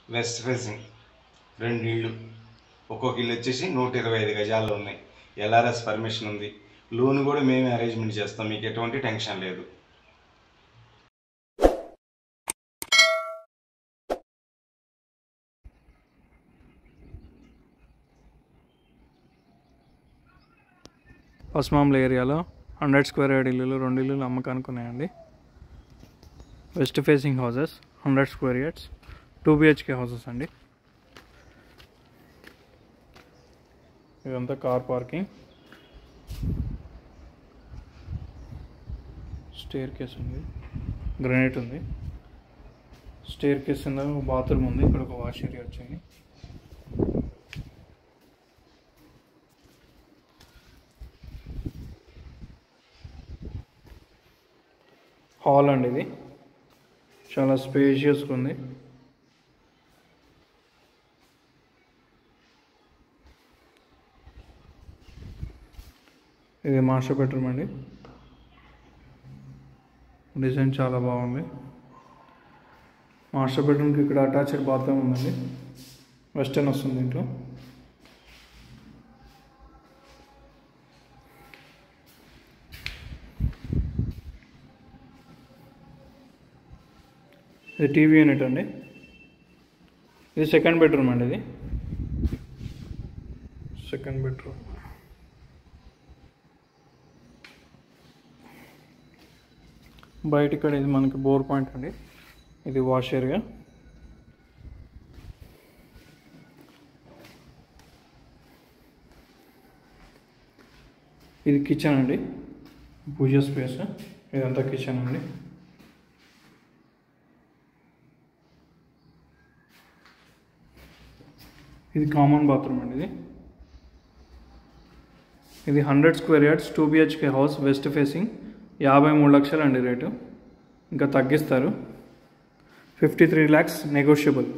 West facing, 2 ఇళ్ళు, ఒక్కొక్క ఇల్లు వచ్చేసి 125 గజాల్లో ఉన్నాయి. ఎల్ఆర్ఎస్ పర్మిషన్ ఉంది. లోన్ కూడా మేమే అరేంజ్మెంట్ చేస్తాం, మీకు ఎటువంటి టెన్షన్ లేదు. పస్మాంల ఏరియాలో 100 స్క్వేర్ యార్డ్ ఇల్లులు 2 ఇల్లులు అమ్మకానికి ఉన్నాయండి. West facing houses, 100 square yards, 2 BHK houses అండి. ఇదంతా కార్ పార్కింగ్, స్టేర్ కేస్ ఉంది, గ్రానైట్ ఉంది. స్టేర్ కేస్ కింద బాత్రూమ్ ఉంది. ఇక్కడ ఒక వాష్ ఏరియా వచ్చింది. హాల్ అండి, ఇది చాలా స్పేషియస్గా ఉంది. ఇది మాస్టర్ బెడ్రూమ్ అండి. డిజైన్ చాలా బాగుంది. మాస్టర్ బెడ్రూమ్కి ఇక్కడ అటాచ్డ్ బాత్రూమ్ ఉందండి. వెస్టర్న్ వస్తుంది దీంట్లో. ఇది టీవీ యూనిట్ అండి. ఇది సెకండ్ బెడ్రూమ్ అండి. ఇది సెకండ్ బెడ్రూమ్. బయట ఇక్కడ ఇది మనకి బోర్ పాయింట్ అండి. ఇది వాష్ ఏరియా. ఇది కిచెన్ అండి, పూజ స్పేస్. ఇదంతా కిచెన్ అండి. ఇది కామన్ బాత్రూమ్ అండి. ఇది 100 square yards 2 BHK house, west facing. 53 లక్షలు అండి రేటు. ఇంకా తగ్గిస్తారు. 53 lakhs నెగోషియబుల్.